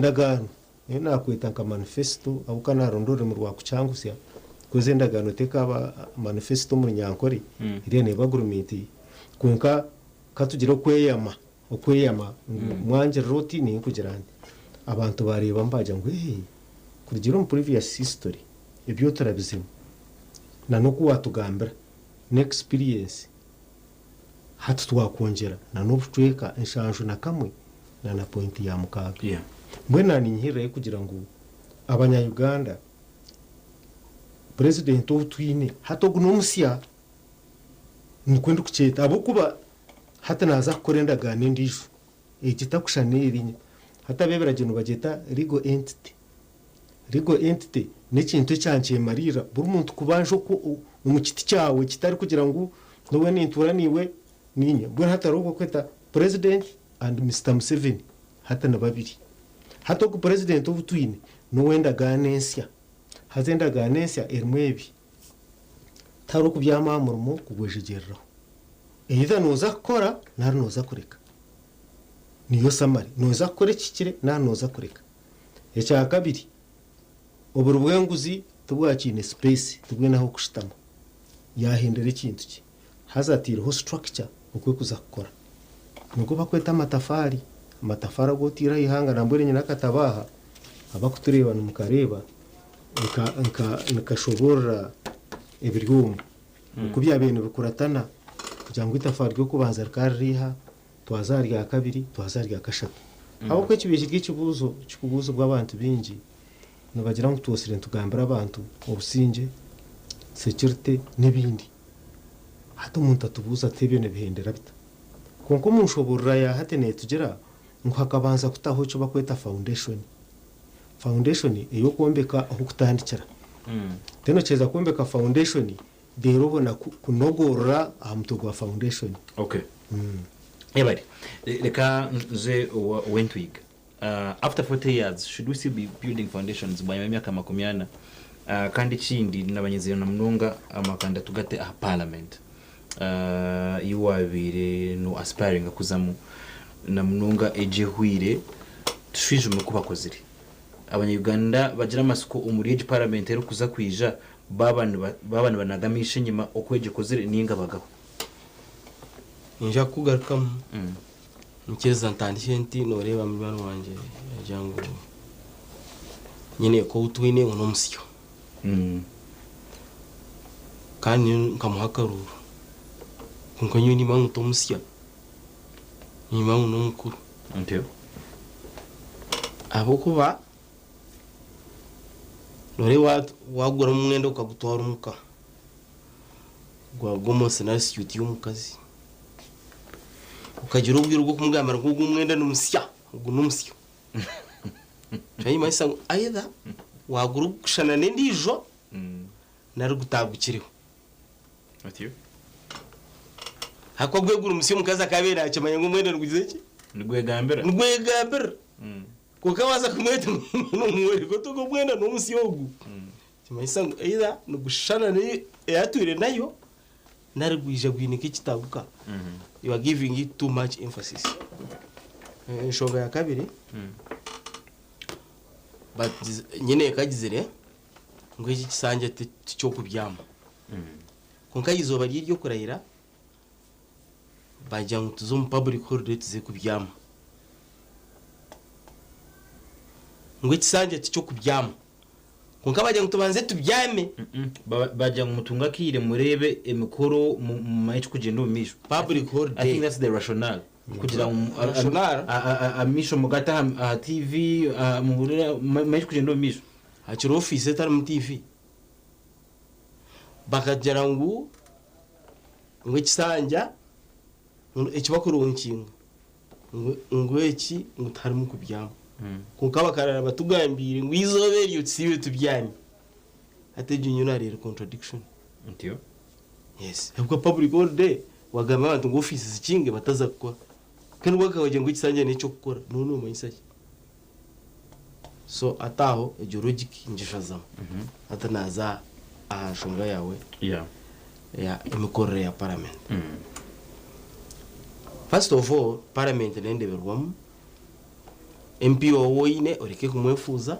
ndagano nakwita nka manifesto au kana rondore mu rwakucyangusya kuze ndagano teka aba manifesto mu nyankori iriya ne bagurumenti kunka katugira okweyama mwanje roti ni kugirande abantu bareba mbaje ngo kugira mu previous history ibyo turabizima na no kuwatugambira experience hatu twakongera na no butweka inshanjo na kamwe na point ya mukaga mbwena ni nhire kugira ngo abanya-Uganda president utwine hatogu nomusya nikwenda kucheta abo kuba hata naza korenda gane ndisho ekitakushaniri hata bebera gino bageta legal entity nekintu cyanche marira buri muntu kubanjo ko umukiti cyawe kitari kugira ngo nowe ninturaniwe ninye bwo hataruko kweta president and Mr. Museveni hata na babiri hato ku president ubutwine no wenda ganensya hazenda ganensya ermwebi taro ku byamamurmo kugwejegereraho either noza kora nari noza kureka niyo samari noza kore kikire nari noza kureka echa kabiri oburubwenguzi tubwakine space tubwenaho kushitama yahindera ikintu ki hazatiraho structure ukwe kuza kukora nuko bakweta amatafari gotira ihanga nambure nyina katabaha abakutureba numukareba nkashobora ebiryumu kubya bintu bikuratana kugira ngo itafari ryo kubanza rikariha twazarya kabiri twazarya kashatu abo ko kibije cy'ikubuzo bw'abantu bingi nabagira ngo tuwosire tugambira abantu obusinge security n'ibindi hato umuntu atubuza tebyo nebihendera bita konko munshobora ya hatene tugera nkakabanza kutaho cyo bakweta foundation iyo kombeka aho kutandikira teno cheza kombeka foundation dero na kunogora amutogo foundation okay ebari leka nze wentwig after 40 years should we still be building foundations by myaka makumyana kandi chindi nabanyezero na mnonga amakanda tugate parliament iwabire no aspiring kuzamu na mnonga ejehwire tushije mu kubakozire abanya-Uganda bagira amasuko umuriye parliament ero kuza kwija babana banagamisha nyuma okweje kozire ninga bagaho inja kugaruka mukeza ntandishenti no reba mu bana wanje yajango nyine ko utwine uno musyo kandi nkamuhakarura kunko nyine mangu to musya ni mangu no mukuru ntyo abo kuba nore wagura umwenda ukagutwara umuka gwagomo senarity y'umukazi ukagira ubwira bwo kumwambara ngo umwenda n'umusya ngo n'umusyo cyane mayisa either wagura gushana n'indijo nari gutagukiriho atiyo hako gwegura umusyo mukazi akabera cyamanye ngo umwenda rugize iki nigwegambira kuko waza kumweta n'umwere ko tugo mwenda n'umusyogu mayisa either no gushana ni yatwire nayo nari gwije gwinika ikitabuka you are giving it too much emphasis shoga ya kabiri but nyine kagizire ngo iki kisange cyo kubyama konka izoba ryo kurahira bajya ngo tuzo mu public holiday tuze kubyama ngo ikisange cyo kubyama konka bajya ngo tubanze tubyame bajya ngo mutunga kire murebe emikoro mu mayicu kugenda umisho public holiday. I think that's the rationale kugira amisho mugata TV mu mayicu kugenda umisho hakiri office etari mu TV bakagera ngo ikisanja ekibakuru nkinga ngo eki ngo tarimo kubyama kunka bakarara batugambire ngo izobere yo tsibe tubyanye ateje nyunari contradiction ntyo yes ubwo public holiday wagamba abantu ngo office zikinge bataza gukora kandi bakaje ngo ikisanje n'icyo gukora none mayisaki so ataho ejo logic njishazamo atanaza ahashonga yawe ya imikorere ya parliament first of all parliament nende berwamo MP woine oreke kumwefuza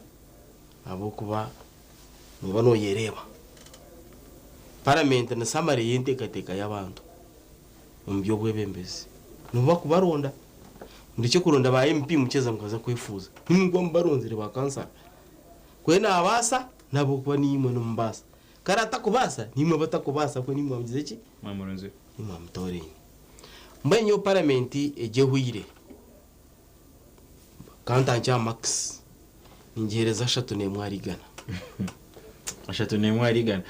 abo kuba nuba no yereba parliament na samare yentekateka y'abantu mu byo bwebembezi nuba kubaronda ndicyo kuronda ba MP mukeza mukaza kwefuza nimugwa mbaronzire ba kansa kwena abasa nabo kuba nimwe no mbasa karata kubasa nimwe batakubasa kwe nimwe mugize ki mwamuronze nimwe mutoreni mbanyo parliament ejehwire kanta max ingereza 3 ne mwarigana ashatu ne mwarigana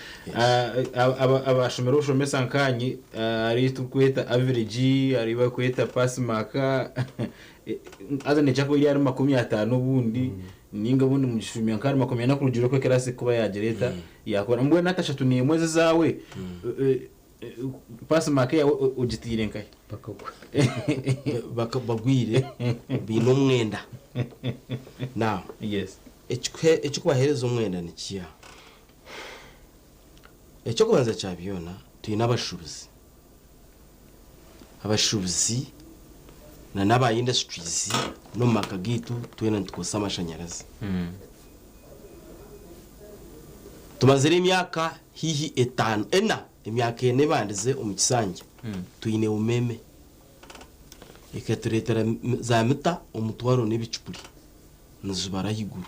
abashomero shome sankanyi ari tukweta average ari bakweta pass maka azane chako iri ari 50 bundi ninga bundi mu gishumya nkari 50 nakurugiro ko kerase kuba yagereta yakora mbwe natashatu ne mweze zawe pass maka ya ugitire nkai bakabagwire bino mwenda now yes icyo kubahereza umwenda ni kiya icyo kubanza cyabiyona tuyi n'abashubuzi na n'aba industries no makagitu twena ntukosa amashanyarazi tumaze imyaka hihi 5 imyaka ene bandize umukisange tuyine umeme ikaturetera za mita umutwaro n'ibicupuri nzubara higuru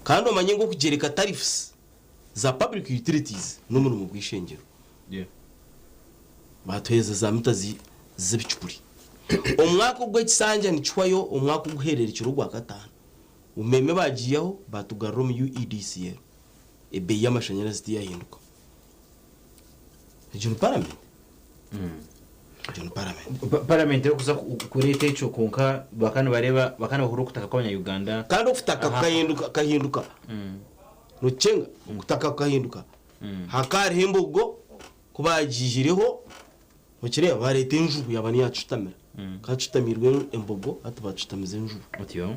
kandi omanye ngo kugereka tariffs za public utilities no mu gwishengero batweza za mita z'ibicupuri umwaka ubwo kisanja ni chwayo umwaka uguherera ikirugwa gatanu umeme bagiyeho batugarro mu UEDCL ebe y'amashanyarazi yahinduka John Parliament Parliament yo kuza kureta ico konka bakana bareba bakana bahuru kutaka kwa Uganda kandi ufutaka kahinduka nucenga kutaka kahinduka hakari himbugo kubajijireho mukire barete injubu yabani yacutamira kacutamirwe embogo atubacutamize injubu otyo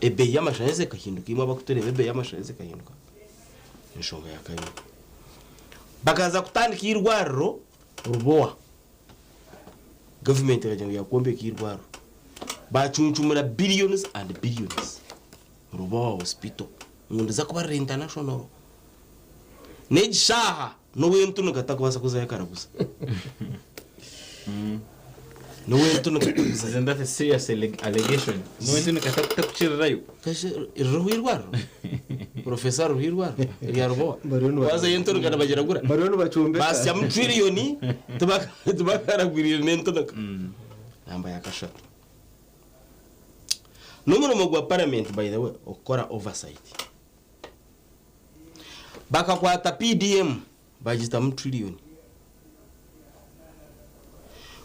ebe y'amashanyarazi kahinduka imwe bakutere ebe y'amashanyarazi kahinduka inshonga yakahinduka bakaza kutandika irwariro ruboa government yajya yakombe kirwaro bacunchumura billions and billions ruboa hospital ngundiza kuba international nejishaha no wentu nukatakubasa kuzayakaraguza no wentu nukatakubasa isn't that a serious allegation no wentu nukatakuchirayo kashe ruhirwaro professor ruhirwaro ya ruboa waza yentu nukanabagira gura barone bacumbe basi ya trillion tubakaragwirira nento naka namba yakashatu numero mugwa parliament by the way okora oversight bakakwata PDM bajita mu trillion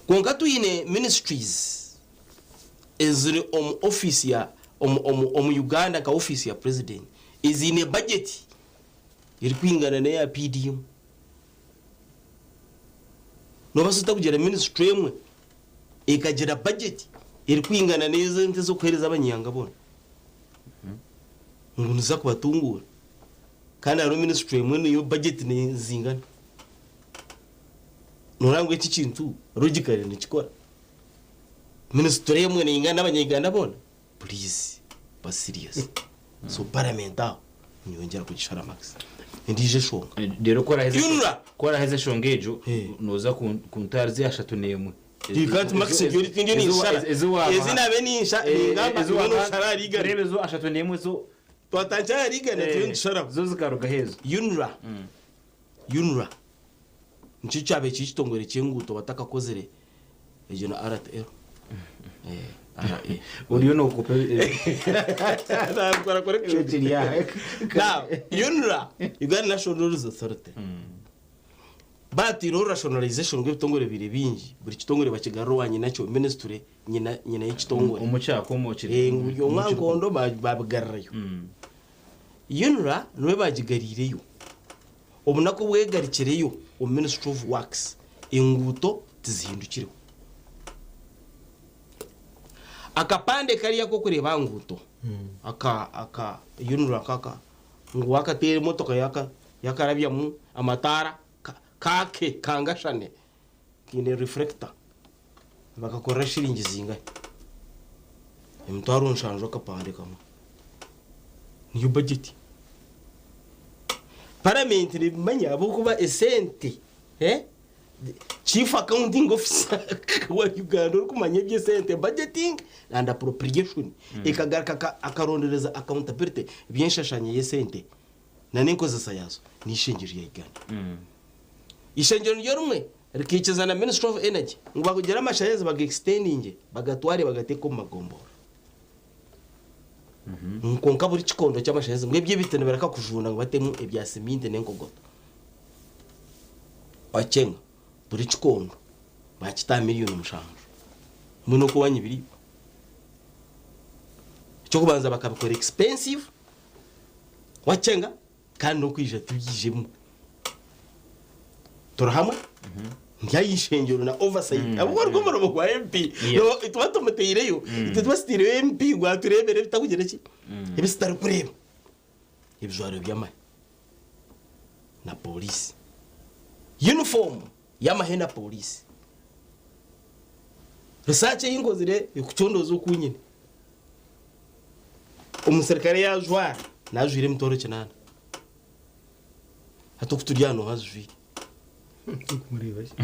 konga tuyine ministries ezire office ya Uganda ka office ya president izine budget iri kwingana na ya PDM no basuta kugera ministry emwe ikagira budget iri kwingana neza nte zo kwereza abanyanga bona ngunuza kubatungura kandi aro ministry emwe niyo budget ni zingana norango iki kintu logically ni kikora ministry emwe ni ingana abanyaganda bona please ba serious so parliamental nyongera kugishara max ndije shonga rero kora heze shongejo noza kuntarzi ashatu nemwe Dikati max security ndio ni ishara ezina beni ishara ngamba no shara riga rebezo ashatu nemwe zo twatanja riga na tuyo shara zo zikaruga hezo unra nchichabe chitongore chenguto bataka kozere ejo na RTL uriyo no kupe na kwa correction ya now unra Uganda National Rules Authority bati ro rationalization ng'ibitongore bire bingi buri kitongore bakigaro wanye nacyo ministry nyina y'ikitongore umucyako mukiri ng'uyo mwangondo babigarrayo unra nwe bagigarireyo obunako bwegarikireyo o Ministry of Works inguto tizihindukire akapande kariya ko kureba nguto aka unra kaka ngwaka tere motoka yakarabya mu amatara kake kangashane kine reflector bakakora shiringi zingahe emitwaro nshanju akapande kamwe niyo budget parliament nimanya abo kuba esente chief accounting officer wa Uganda uri kumanya ibyo sente budgeting and appropriation ikagaraka akarondereza accountability byenshashanye yesente na ninkoza yazo nishingiro ya Uganda ishengero ryo rumwe rikikiza na Ministry of Energy ngo bagugera amashanyarazi bagextending bagatware bagateka mu magombora nkonka buri kikondo cy'amashanyarazi mwebye bitene baraka kujuna ngo batemu ibya cement n'enkogoto bacenga buri kikondo bakita miliyoni umushanju muno ko wanyibiri cyo kubanza bakabikora expensive wacenga kandi no kwija tubijemo turahamwe ndayishengero na oversight abo barwo mu kwa MP no itwatometeyireyo itwastire MP gwa turebere bitagugera ki ibisitari kureba ibijwaro byamaye na police uniform y'amahena police research y'ingozire ikucondozo kunyine umusirikare yajwara najwire mutoro kinana hatukuturyano hazwi muri bashya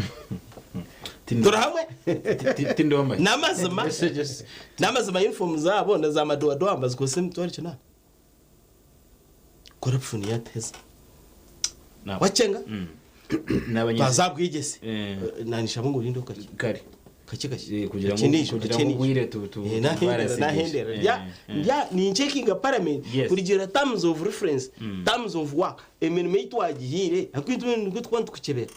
turahamwe tindi wambaye namazima uniform zabo na za madoa ambazo ko mutoro kinana corruption yateza wacenga bazabwigese nanisha mungu lindo kare kake kugira ngo gwire nahendera ya ni checking a parliament kugira terms of reference terms of work emirimo itwagihire akwitu ngutwantu kukebera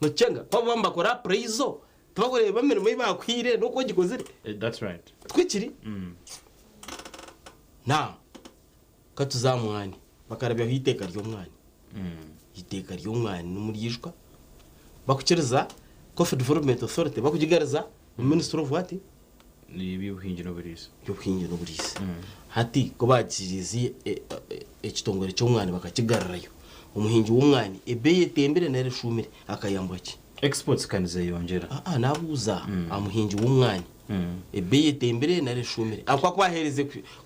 no cenga kwa bamba kora praiso tubakore bamirimo ibakwire no ko gikozire that's right twikiri na katuzamwani bakarabya hiteka ry'umwani iteka ry'umwani n'umuriyishwa bakukereza Coffee Development Authority bakugigaraza Ministry of what ni bibuhingiro burisi y'ubuhingiro burisi hati ko bakirizi ekitongore cy'umwani bakakigararayo umuhingi w'umwani ebeye tembere na reshumire akayambaki exports kanize yongera nabuza amuhingi w'umwani ebeye tembere na reshumire akwa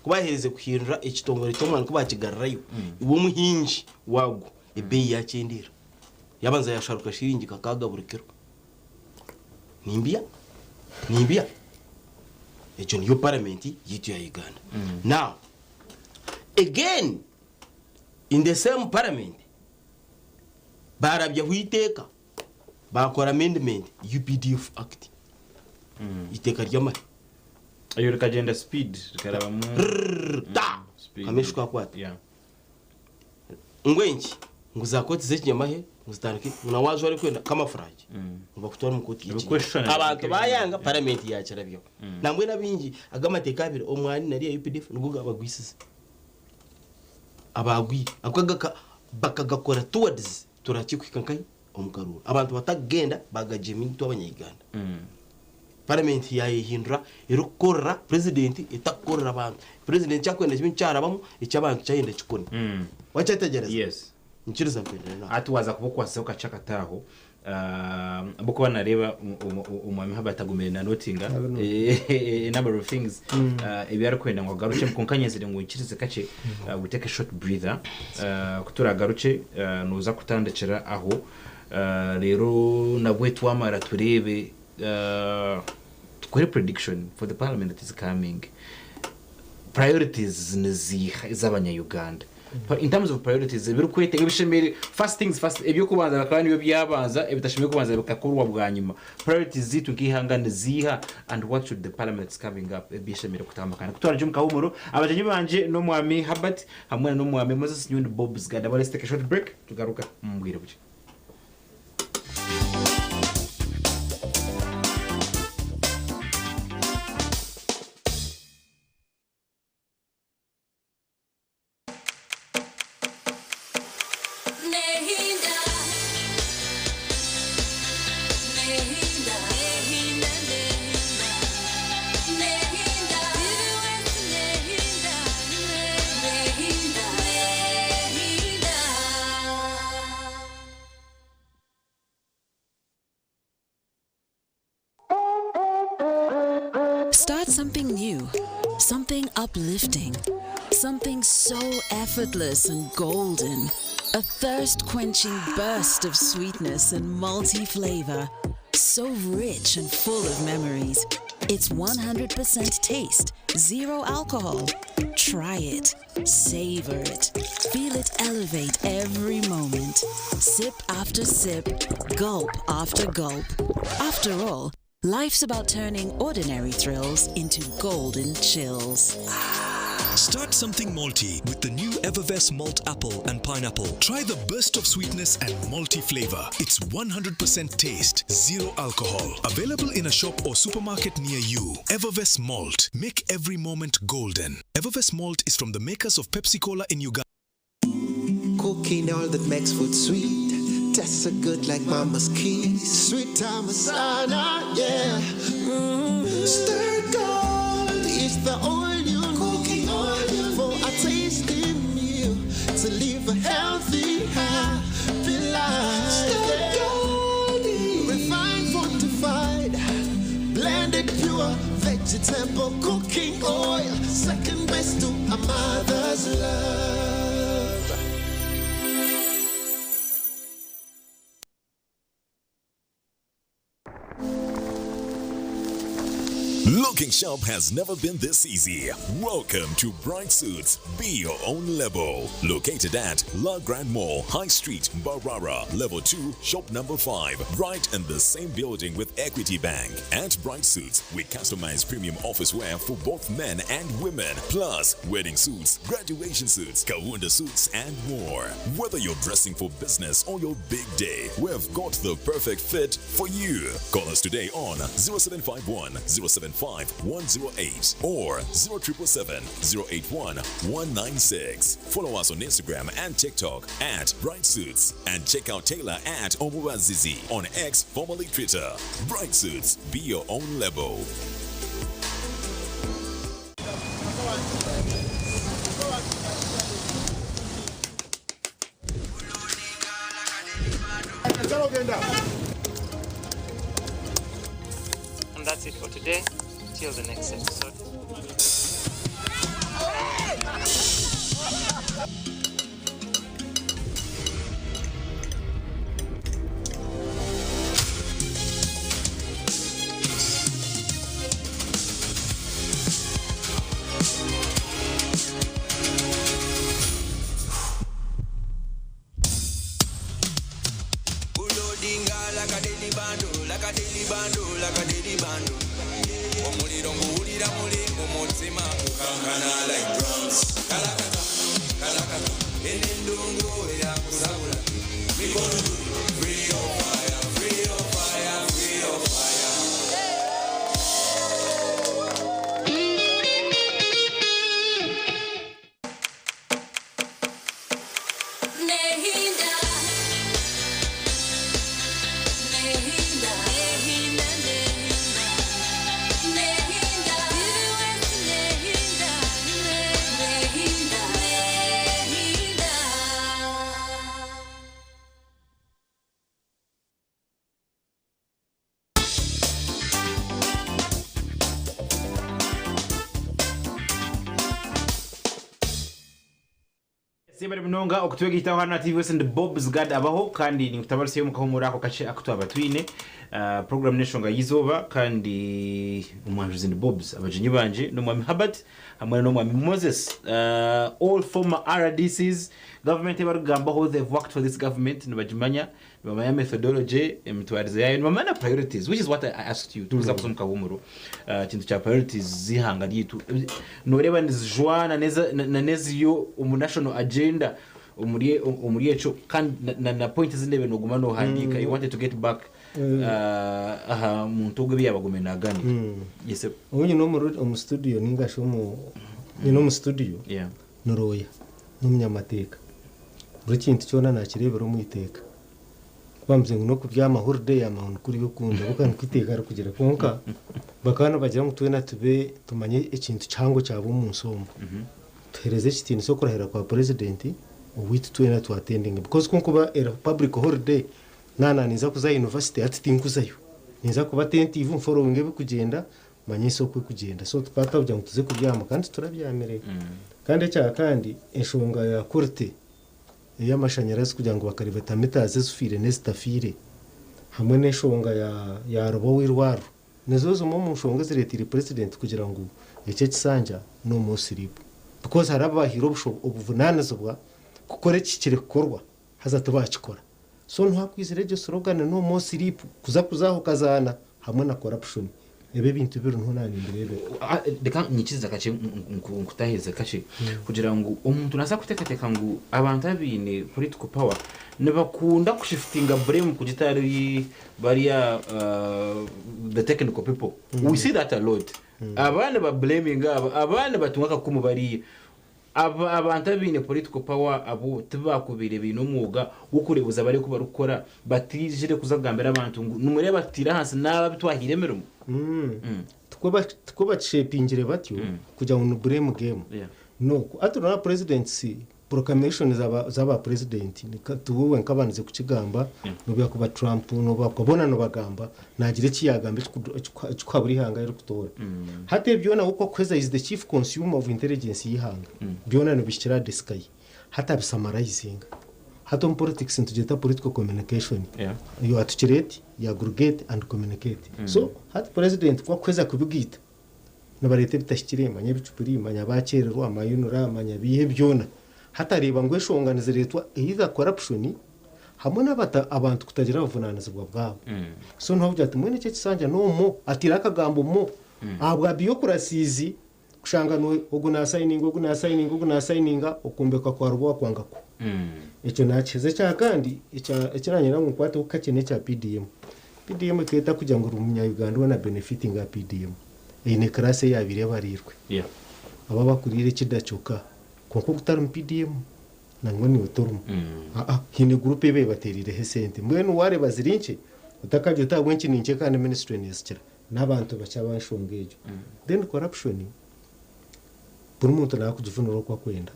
kubahereze kuhindura ekitongore cy'umwani ko bakigararayo uwo muhingi wago ebeye yakendira yabanza yasharuka shiringi kakagaburikero nimbia ejo niyo parliament yitu ya Uganda now again in the same parliament barabya huiteka bakora amendment UPDF act iteka ryama ayo rikagenda speed rikaraba mu kameshwa kwata ngwenki nguzakoti zekinyamahe nguzitandike unawaje ari kwenda kama furaje bakutwara mukoti abantu bayanga parliament yakirabyo namwe nabingi agamateka abiri omwani nari UPDF nugo abagwisize abagwi akwaga bakagakora towards turakikwikankai omukarura abantu batagenda bagajemi tw'abanyayiganda parliament yayihindura irukora president itakorera abantu president cyakwenda kimwe cyarabamo icyabantu cyahenda kikone wacyategereza yes nkiriza mpendera atuwaza kubokwasa ukacakataho boko banareba umwami habatagumire na notinga number of things ebyara kwenda ngo garuke mukonkanyezire ngo nkirize kace we take a short breather kutura garuke nuza kutandekera aho rero nabwe twamara turebe tukore prediction for the parliament that is coming priorities z'abanya-Uganda in terms of priorities birukwete ibishemere first things first ebyo kubanza bakaba niyo byabanza ebitashimye kubanza bakakorwa bwanyuma priorities zitu nkihangane ziha and what should the parliament coming up ebishemere kutambakana kutwara mu kahumuro abajenyi banje no mwami Habat hamwe no mwami Moses Nyundo Bob Zgada. Let's take a short break tugaruka mbwire buke. Something uplifting. Something so effortless and golden. A thirst-quenching burst of sweetness and malty flavor. So rich and full of memories. It's 100% taste, 0 alcohol. Try it. Savor it. Feel it elevate every moment. Sip after sip, gulp after gulp. After all, life's about turning ordinary thrills into golden chills. Start something malty with the new Evervest Malt Apple and Pineapple. Try the burst of sweetness and malty flavor. It's 100% taste, 0 alcohol. Available in a shop or supermarket near you. Evervest Malt. Make every moment golden. Evervest Malt is from the makers of Pepsi Cola in Uganda. Cooking all that makes food sweet. Tastes so good like mama's kiss. Sweet Thomasana, yeah. Stir gold is the oil you cooking oil for a tasty meal to live a healthy, happy life. Stir gold, refined, fortified, blended pure vegetable cooking oil, second best to a mother's love. Looking sharp has never been this easy. Welcome to Bright Suits. Be your own label. Located at La Grande Mall, High Street, Barara, Level 2, Shop number 5. Right in the same building with Equity Bank. At Bright Suits, we customize premium office wear for both men and women. Plus, wedding suits, graduation suits, Kaunda suits, and more. Whether you're dressing for business or your big day, we've got the perfect fit for you. Call us today on 0751 075 108 or 0777 081 196. Follow us on Instagram and TikTok at Bright Suits and check out Taylor at Omuwazizi on X, formerly Twitter. Bright Suits, be your own label. And that's it for today. Till the next episode. Sibari mnonga okutwege itaho hano TV wese ndi Bob's God abaho kandi ni kutabarse yo mukahumura ako kace akutwa twine program neshonga yizoba kandi umwanjuzi ndi Bob's abajinyi banje no mwami Habat hamwe no mwami Moses all former RDCs government ebarugamba how they've worked for this government nibajimanya bamanya methodology emtwarize yayo nibamana priorities, which is what I asked you tuza kusomka humuro kintu cha priorities zihanga yitu noreba nizijwana neza yo national agenda umuri echo kandi na point zindebe no gumano handika you wanted to get back aha muntu gwe yabagomena gani yes ubunye no mu studio ningasho mu studio yeah noroya n'umunyamateka buri kintu cyona nakirebera mu iteka kwamze no kubyama holiday y'amuntu kuri gukunda bukana kwiteka ari kugera konka bakana bagira ngo twena tube tumanye ikintu cyango cyabo mu nsombo tuhereze ikintu cyo kurahira kwa president uwiti twena to attending because kunkuba era public holiday nana niza kuza university ati tinkuzayo niza kuba attentive following kugenda manye isoko kugenda so twatavuga ngo tuze kuryama kandi turabyamereye kandi kandi inshonga ya kurte y'amashanyarazi kugira ngo bakaribata metaze zufire nezitafire hamwe n'inshonga ya robo w'irwaro nizo zo mu nshonga ziretire president kugira ngo icyo kisanja no musiribu because harabahiro ubuvunanizo bwa gukora iki kirekorwa hazatubakikora so ntakwizere ryo slogan no musiribu kuzaho kazana hamwe na corruption ebe bintu biro ntunani imbere reka nyikiza kace nkutaheza kace kugira ngo umuntu naza kutekateka ngo abantu abine political power nebakunda kushiftinga blame kugitari bariya the technical people we see that a lot abana ba blaming abana batungaka kumubariye abantu abine political power abo tubakubire bintu umwuga wo kurebuza bari kubarukora batijire kuzagambira abantu numure batira hasi n'abitwahiremero tuko bashepingire batyo kugira ngo blame game no aturana presidency proclamation zaba president tuwe nkabanize kukigamba no kuba Trump no bakabona no bagamba nagire kiyagambe kwaburi hanga yo kutora hate byona uko kweza is the chief consumer of intelligence yihanga byona no bishira diskai hata bisamarizing hata politics ntugeta political communication you articulate you aggregate and communicate so hata president kwa kweza kubigita nabarete bitashikirema nyabicupuri manya bakererwa amayunura manya bihe byona hatareba ngo eshonganize retwa either corruption hamwe n'abata abantu kutagira abavunanizwa bwabo so ntabwo ati mwene cyo kisanja no mo atira akagambo mo abwa biyokurasizi kushangano oguna signing okumbeka kwa rubo kwanga ko icyo nakize cya kandi ikiranye na mukwate ukakene cya PDM kweta kujya ngo umunya Uganda wana benefiting ya PDM ine classe yabire barirwe aba bakurire kidacuka kuko kutari PDM nango ni utorumu hine groupe be baterire hesente mwene ware bazirinche utakaje utagwenki ninche kandi ministry nesira n'abantu bacyabashongeje then corruption buri muntu nakujivunura kwa kwenda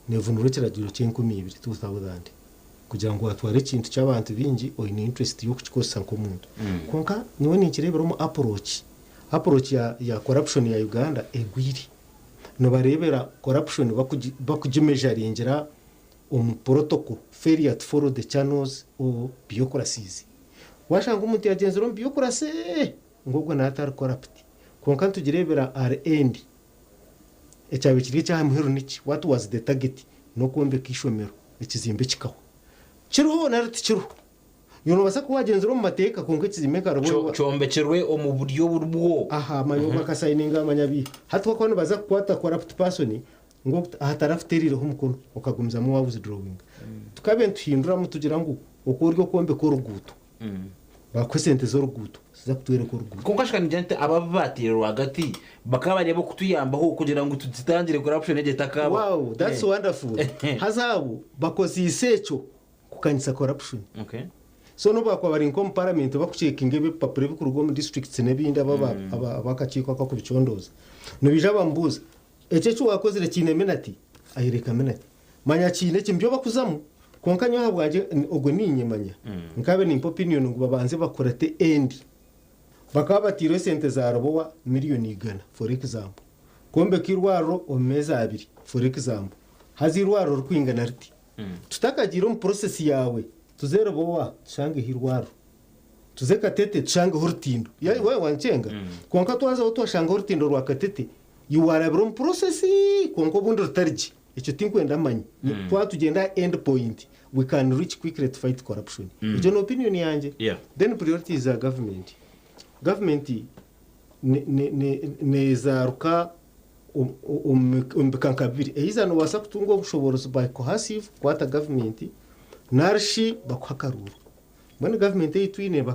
nevunura kiragiro cy'enkumi 2000 kugira ngo atware ikintu cy'abantu bingi o in interest yo kukikosa nko muntu konka niwe nikirebera mu approach ya corruption ya Uganda egwiri no barebera corruption bakujimejaringira protocol failure to follow the channels of bureaucracies washanga umuntu yagenzera bureaucracy ngobwo natari corrupt konka tugirebera RND ecyabikiri cyamuhero niki what was the target no kombe kishomero ekizimbe kikaho kiruho narati kiruho yono basa kuwagenzera mu mateka konka ekizimeka rabo cyombekerwe mu buryo burwo mayo bakasayininga amanyabi hatwa ko baza kwata corrupt person ngo atarafiterire ho mukono ukagumza mu wabuze drawing tukabe tuhindura mu tugira ngo ukoryo kombe ko ruguto bakwesente zo ruguto siza kutwere ko ruguto konka shikani jante ababatire hagati bakabareba kutuyambaho kugira ngo tutitangire corruption egetakaba wow that's wonderful hazabu bakozi isecho kukanyisa corruption okay so no bakwa bari in parliament bakucekinga be papure bikurugo mu districts nebindi abakaciko kwa kubicondoza nubija bambuza ecyo wakozere kine minati ayireka minati manya kine kimbyo bakuzamu konka nyo habwaje ogo ninyemanya nkabe ni opinion ngo babanze bakorate end bakaba batire sente za robowa miliyoni 100 for example kombe kirwaro omeza abiri for example hazirwaro rukwingana riti tutakagira mu process yawe tuzero bowa shange hirwaro tuzekatete shange hortindo wewe wancenga konka twaza utwashanga hortindo rwakatete yuwarabro mu process konko bundi rutariji icyo tinkwenda manyi twa tugenda end point we can reach quickly to fight corruption icyo no opinion yanje then priorities are government nezaruka umbikankabiri eizano wasa kutunga ubushoborozi by cohesive kwata government narshi bakwakaruru mwene government yitwine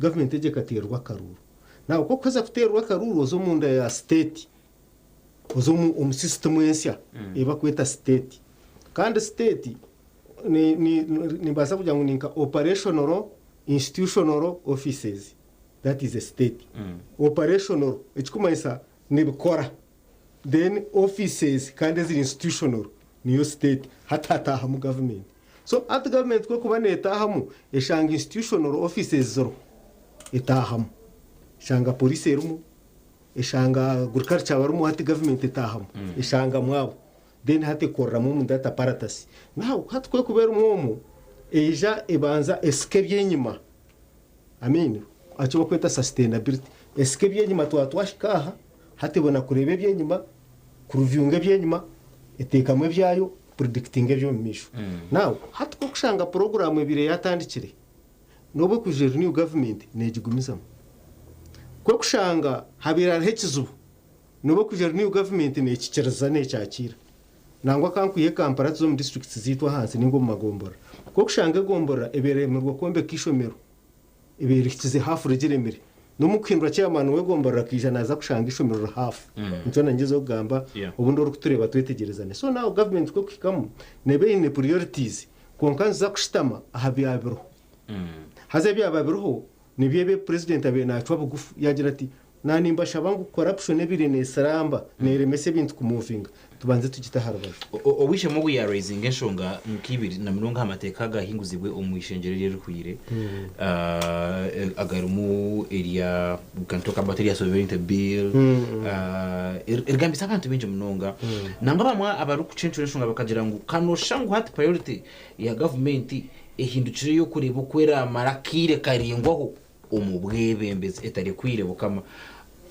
government eje katerwa karuru na uko kaza kuterwa karuru zo munda ya state ozo system yensia eba kweta state kandi state ni basa kugira ngo ninka operational institutional offices that is a state operational ekikumayisa nibikora then offices kandi ziri institutional niyo state hatata mu government so at government ko kubane etahamu eshanga institutional offices zoro etahamu shanga police rumu eshanga agriculture barumu hati government etahamo eshanga mwabo then hati korramu mu data apparatus naho hati kwe kubera umwomo eja ebanza eske byenyuma amen acho bakweta sustainability eske byenyuma twashikaha hati bona kurebe byenyuma kuruvyunga byenyuma etekamwe byayo predicting byo misho naho hati ko kushanga program ebire yatandikire nobo kujera new government negigumizamo ko kushanga habira hekizubu nobo kujera new government nekikiraza necyakira nangwa kankuye kampara zo mu districts zitwa hansi ningo magombora ko kushanga gombora eberemerwa kombe kishomero eberekize hafu regiremere no mukindwa cyamana we gombora kijana za kushanga ishomero hafu nco nangize kugamba ubundi uri kutureba twetegerezane so now government ko kikamo nebe in priorities konkanza za kushitama ahabyabiro haze byababiroho nibyebe president abenachwa bugufu yagira ati nani mbashaba ngo corruption ebire ne saramba ne remese bintu kumuvinga tubanze tugita harbaje owishe mu ya raising enshonga mukibiri na mirongo amateka gahinguzibwe omwishengerere rukuyire agarumu area we can talk about area sovereignty bill ergambisa abantu benje munonga nanga bamwa abarukucenshura enshonga bakagira ngo kanoshangu hat priority ya government ehindukire yo kureba kwera marakire karingwaho umubwebembeze etari kwirebo kama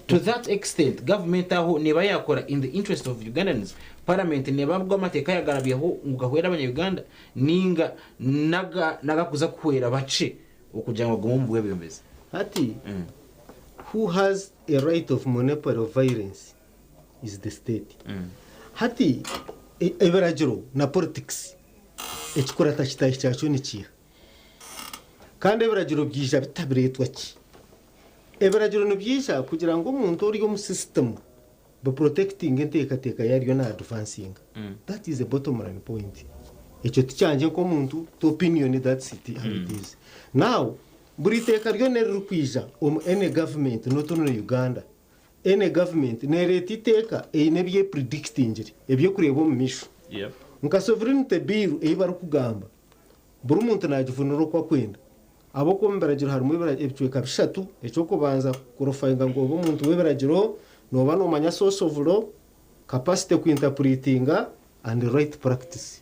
to that extent government aho neba yakora in the interest of Ugandans parliament neba bw'amateka yagarabiyeho ngahwera abanya Uganda ninga naga kuza kwera bace ukujyanwa gwo mubwebembeze ati who has a right of monopoly of violence is the state hati everajiro na politics ekikora takitaye cyacu nikiha kandi everajiro byija bitabiretwa ki everajiro no byija kugira ngo umuntu uri mu system be protecting enteka yariyo na advancing that is the bottom line point icyo ticyanje ko umuntu to opinion that city how it is now buriteka ryo neru kwija any government not only Uganda any government nereti iteka einebye predicting ebyo kureba mu misho nka sovereignty bill eyibaru kugamba buri muntu najivunuro kwa kwenda abo ko mberagira harimo ibicweka bishatu eco kubanza kurofainga ngo bo muntu weberagiro no bano manya source of law capacity to interpreting and right practice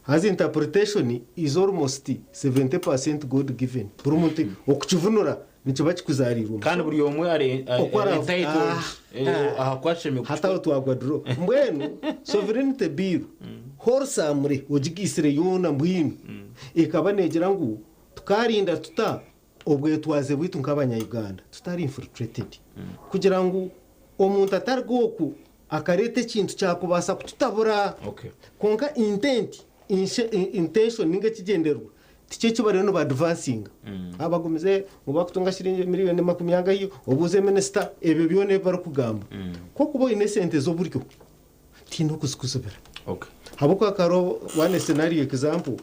has interpretation is almost 70% good given buri muntu okukivunura nico bakikuzarira kandi buri yomwe ari entitled kwasheme hata twagwa draw mbwenu sovereignty bill horsamure ojigisire yona mbwinu ikabanegera ngo tukarinda tuta obwe twaze bwitu nk'abanya Uganda tutari infiltrated kugira ngo omuntu atargoku akarete kintu cyakubasa kututabura konka intention ninga kigenderwa tike kibare no advancing abagumize mubakutunga shirinje miliyoni 20 hiyo obuze minister ebe byone bar kugamba ko kubo innocent zo buryo tino kusikuzubira habuko akaro one scenario example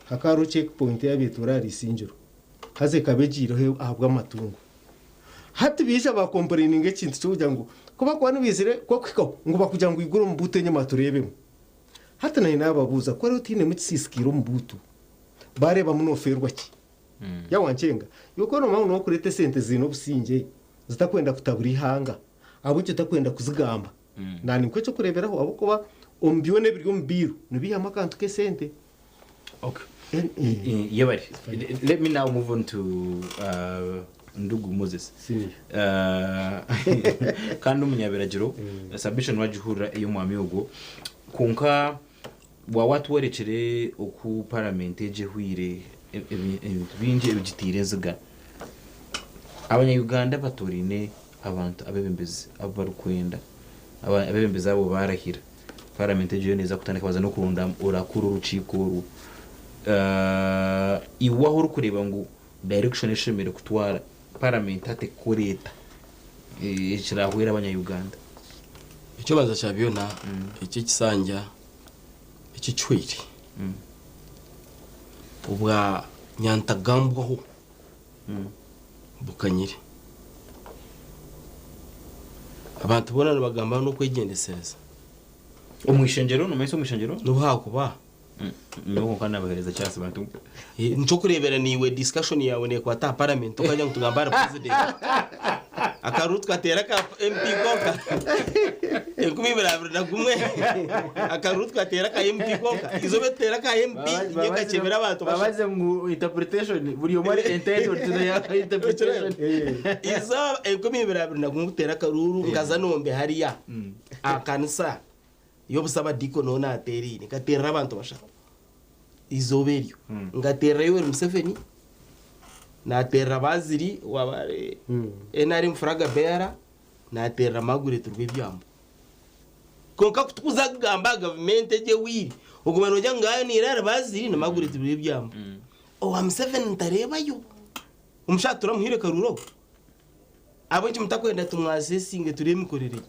hakaro checkpoint yabiturari sinjiro haze kabejiro he ahabwa amatungo hati bisha ba complaining ekintu cyo kugira ngo kuba kwani bizire ko kwiko ngo bakugira ngo iguro mbuto nyama turebemo hati nayi nababuza ko rero tine mutsisikiro mbuto bareba munoferwa ki yawancenga yuko no mpamvu no kurete sente zino businge zitakwenda kutaburi hanga abucyo takwenda kuzigamba nani kweco kureberaho abo kuba ombyone biri mbiru nibiya makantu ke sente yebari let me now move on to Ndugu Moses kandi umunyabiragiro submission wajihura iyo mwami ugo kunka wa watu werekere oku parliament ejehwire binje bigitirezga abanya Uganda batorine abantu abebembezi abarukwenda abebembezi abo barahira parliament eje neza kutandika baza no kurunda urakuru ruciko iwaho rukureba ngo direction ishemere kutwara parliament ate kureta kirahwera abanya Uganda icyo baza cyabiona iki kisanja iki chwiri ubwa nyantagambwaho bukanyire abantu bona bagamba no kwegendeseza umwishengero no meso umwishengero no hakuba nuko kana bahereza cyase bantu nco kurebera niwe discussion yawe ne kwa ta parliament ukajya ngutugambara president akarutwa atera ka MP koka kumibera na gumwe akarutwa atera ka MP koka izo betera ka MP ngiye kacebera abantu babaze mu interpretation buri umwe entitled to the interpretation izo kumibera na gumutera karuru ngaza nombe hariya akanisa yo busaba diko nona ateri ni katera abantu bashaka izoberio ngatera yo Museveni na terra baziri wabare enari mfraga bera na terra magure turwe byambo konka kutukuza gamba government je wiri ogumano jangayo ni rara baziri na magure turwe byambo o am 7 ntareba yo umshatura muhire karuro abo nti mutakwenda tumwasesinge turemikorere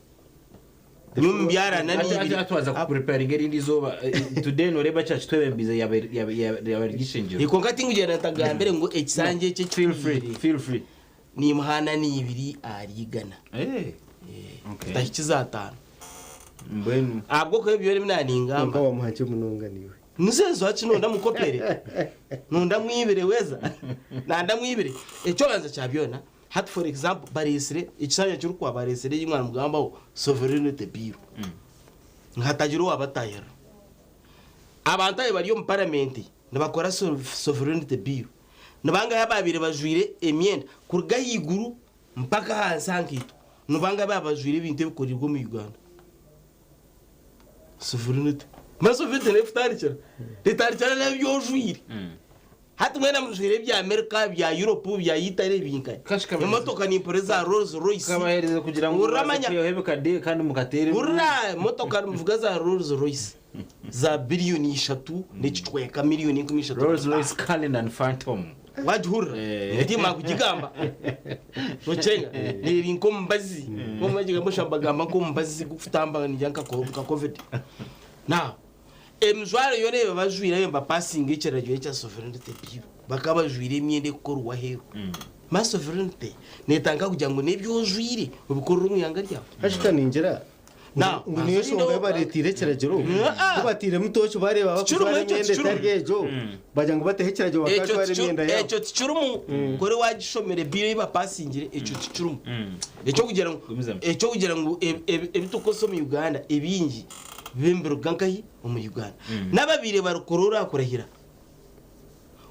nyumbyara nani atwaza ku preparing indi zoba today no reba church twebembize yabagishinjiro ikonka tingugera tagambere ngo ekisanje cye feel free ni muhana ni ibiri arigana okay takizatana mbwenu abwo ko byo mnani ngamba wa muhanje mununganiwe nusezo aci nonda mukopere nonda mwibere weza nanda mwibere echo banza chabyona hat for example baresire ikisanya cy'u kwa baresire y'imwana mugamba wo sovereignty bill ngatagiro abatayera abantaye bari yo mu parliament nabakora sovereignty bill nabanga yababire bajwire emyenda kurga yiguru mpaka hansankito nubanga babajwire ibintu bikorirwa mu Uganda sovereignty masovereignty nefutarikira litarikira nabyo jwire hati mwena mjwire bya America bya Europe bya Italy binkai imotoka ni impreza Rolls Royce kabahereza kugira ngo uramanya yohebe kade kandi mukatere urra motoka mvuga za Rolls Royce za billioni 3 n'icitweka miliyoni 13 Rolls Royce Cullinan Phantom wajhura ndima kugigamba nochenga ni rinkombazi komajiga mushambagamba kombazi gufutamba nyanka ka covid now emjware yone babajwira yemba passing ikiragyo cya sovereignty bill bakabajwira imyende gukorwa hero ma sovereignty netanga kugira ngo nebyo jwire ubikorera umuyanga ryawe hashika ninjira na niyo shonga baretire kiragero kubatire mutocho bareba bakuzana imyende targejo bajya ngo batehekiragyo bakashware imyenda yawe echo tichurumu kore wagishomere bill iba passingire echo tichurumu echo kugira ngo ebitukoso mu Uganda ebingi bembero gankahi mu Uganda nababire barukorora kurahira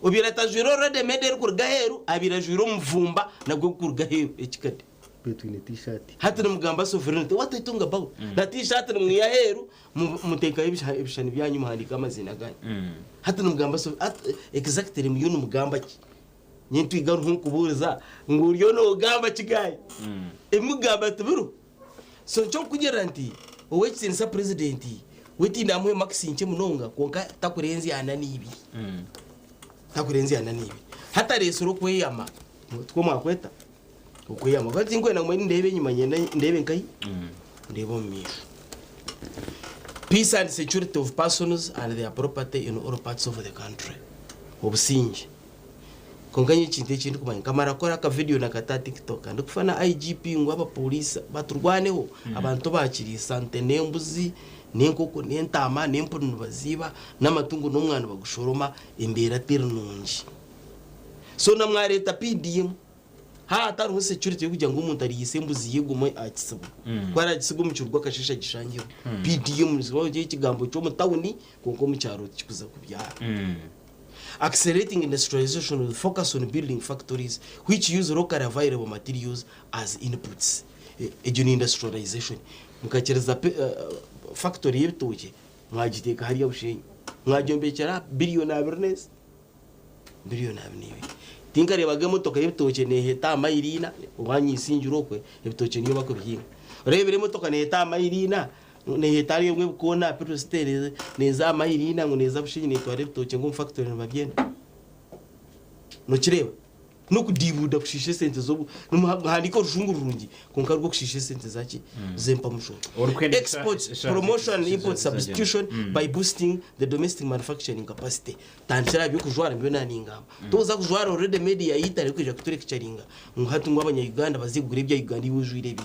ubira tajwiro rede medel kurgaheru abira jwiro mvumba nabwo kurgaheru ekikade between t-shirt hata mugamba sovereignty watayitunga bawo na t-shirt mwiyaheru muteka ibishani byanyu muhandika amazina gani hata mugamba exactly muyunu mugamba ki nyintu igaru nkuburiza nguriyo no gamba kigaye emugamba tuburu so cyo kugira nti owekitsinisa president wetinda muhe makisinche munonga konka takurenzi ananibi takurenzi ananibi hata resoro kweyama two mwakweta ukweyama kwati ngwena mwe ndebe nyuma nyenda ndebe nkai ndebo misho peace and security of persons and their property in all parts of the country obusinje konganye chinte chindi kumanya kamara kora ka video na kata TikTok ndikufana IGP ngo aba police baturwaneho abantu bakiri sante nembuzi nenkoko nentama nempunu baziba namatungo n'umwana bagushoroma imbera tirnunji so namwareta PDM ha ataruho security yo kugira ngo umuntu ari yisembuzi yigumo akisibu kwara gisigo mu cyurwa kashisha gishangiye PDM zo ikigambo cyo mutawuni konko mu cyaro kikuza kubyara accelerating industrialization will focus on building factories which use local available materials as inputs. Ejuni industrialization. Mukachereza factory y'ibitoke mwagiteka hariya bushenyi. Mwajombekera billion awareness. Billion abniwe. Tinkare bagamo toka y'ibitoke ne heta mayirina wanyisinjuro kwe ibitoke niyo bakubihinga. Rebere motoka ne heta mayirina ne hetari yomwe bukona petrostere neza mayirina ngo neza bushinyi ne tware bitoke ngo factory babyenda no kireba no kudibuda kushishe sente zo handiko rushungurungi konka rwo kushishe sente zaki zempa musho export promotion and import substitution by boosting the domestic manufacturing capacity tanchara byo kujwara mbyo nani ngamba toza kujwara already media yitare kwija kutureka charinga ngahatu ngo abanya Uganda bazigura ibya Uganda yujwire bi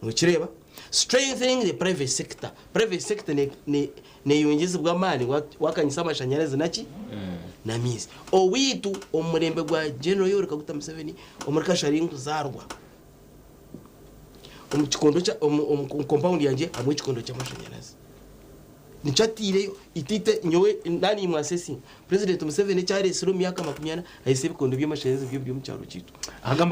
no kireba strengthening the private sector. Private sector ne yongeza bw'amani wakanyisa amashanyarazi naki na mizi owitu omurembe gwa General Yoweri Kaguta Museveni omurika sharingu zarwa omukikondo cha compound yanje amwe kikondo cy'amashanyarazi nicatireyo itite nyowe ndani mu assessing President Museveni cyari siro myaka 20 ahise bikondo by'amashanyarazi byo mu cyaro cyitu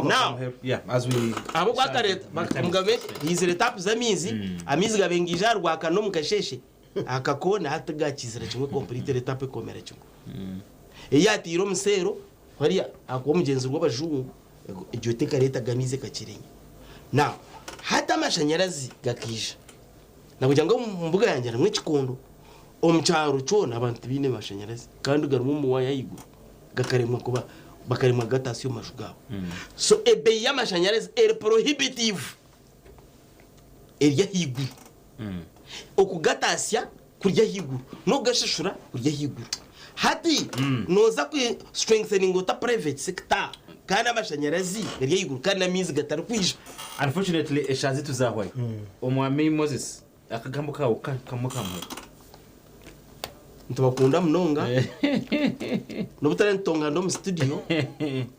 now yeah as we abo kwakareta mugabe yizere tap za mizi amizi gabengija rwaka no mukasheshe akakona hatagakizira kimwe complete etape komera kimwe eyatiro musero hariya akomugenzi rw'abajungu iryo teka leta gamize kakirenge now hata amashanyarazi gakija nakugira ngo mu mbuga yanjye namwe kikondo omucyaro cyo nabantu bine mashanyarazi kandi garumwe mu waya yigu gakaremwa kuba bakaremwa gatasiyo mashugabo so ebe y'amashanyarazi er prohibitive erya higu okugatasya kurya higu no gashishura kurya higu hati noza ku strengthening ota private sector kana amashanyarazi erya higu kana mizi gatari kwisha unfortunately eshazi tuzahwaye omwami Moses akagambo kawo kamukamwe ntubakunda mnonga nobutare ntonga ndo mu studio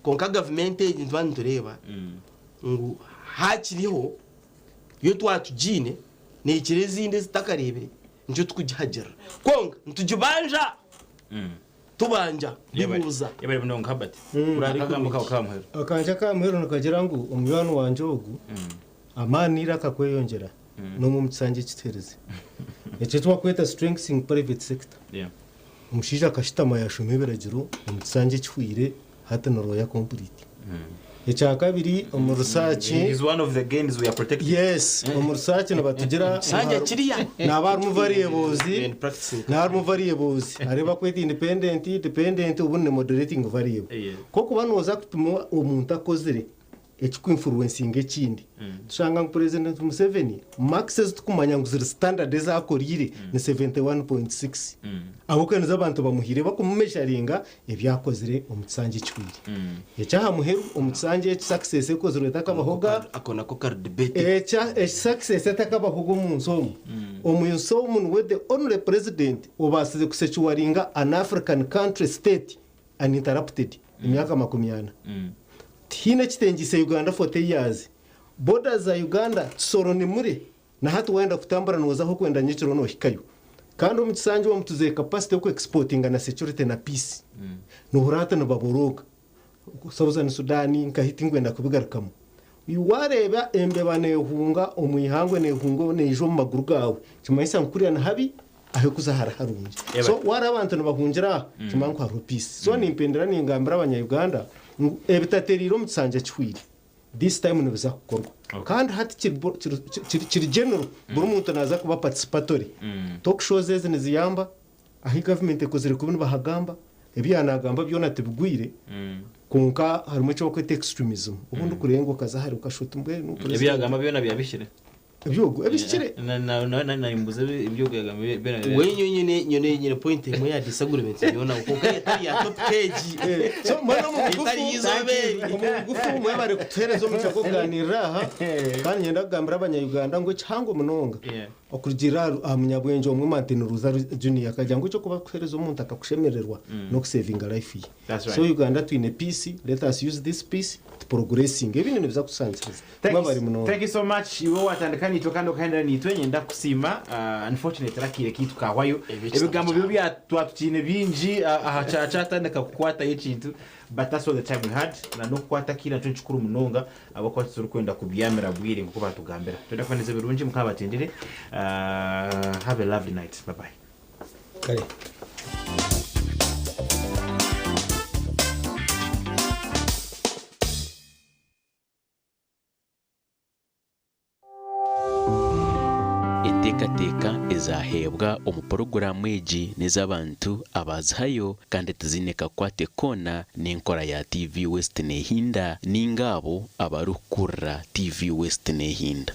konka government ntwantu reba ngo hakiriho yo twatujine ne ikirezinde zitakarebere nje tukujhajera konga ntujibanja tubanja bibuza yabari mnonga habati akagambo kawo kamwe akanja kamwero nakagira ngo umwana wanje ogu amanira akakweyongera no mu mutsange kitereze ecyo twakweta strengthening private sector umushija akashitama yashumiberagira umutsange cyuire hata no roya complete ecya kabiri umurusaci is one of the gains we are protecting yes umurusaci nabatugira sanja kiriya nabarmu variables areba kweta independent ubunne moderating variable koko banoza kutuma umuntu akozere ekiku influencing ekindi tushanga ngo President Museveni maxes tukumanya ngo ziri standard zakorire ni 71.6 abo kandi zabantu bamuhire bakumumesharinga ebyakozire omutsange cyuire ecyaha muheru omutsange success ekozire takabahoga akona ko card debate success takabahoga mu nsomo omuyinsomo with the only president obasize kusechuwaringa an African country state uninterrupted imyaka 20 hine kitengise Uganda 40 years borders za Uganda soro ni muri na hatu wenda kutambara nozaho kwenda nyiciro no hikayo kandi umutsange wo mutuze capacity yo exporting na security na peace no hurata no baboroga Southern Sudan nkahiti ngwenda kubigarukamo wareba embeba ne hunga omuyihangwe ne hungo ne ijo mu maguru gawe kimayisa nkurira na habi aho kuzahara harunje so warabantu no bahungira kimanko ha peace so ni impendera ni ngambira abanya-Uganda ebitateriro mutsange cyuire this time nibiza kukorwa kandi hati kiri general buri muntu naza kuba participatory talk shows ezine ziyamba ahi government ekozere kubino bahagamba ebyanagamba byo natebigwire konka harimo cyo kwete extremism ubundi kurengo kazahari ukashuta mbwe nuko ebyagamba byo nabiyabishire ebyogo ebishikire na imbuze ibyogo yagamba nyine point imwe ya disagreement yona uko ya top page so mano mu gufu mu yabare kutereza mu cyakoganira kandi nyenda gambira abanya-Uganda ngo cyango munonga okugira umunyabwenje omwe Martin Ruza Junior akajya ngo cyo kuba kuhereza umuntu akakushemererwa no saving life ye so Uganda twine peace, let us use this peace to progressing ebintu nibiza kusanziza babari munonga. Thank you so much iwo watandikani tokando kaenda nitwe nyenda kusima unfortunately rakire kitu kawayo ebigambo byo byatwatukine binji ahachatandika kukwata yekintu but that's all the time we had na no kukwata kila cyo chukuru munonga abakwatse turi kwenda kubyamira bwire ngo batugambira tudafaneze birunji mukabatendere have a lovely night bye bye kare Teka ezahebwa omuporogaramu egi n'ez'abantu abazihayo kandi tuzineka kwate kona n'enkora ya TV West nehinda n'ingabo abarukurra TV West nehinda.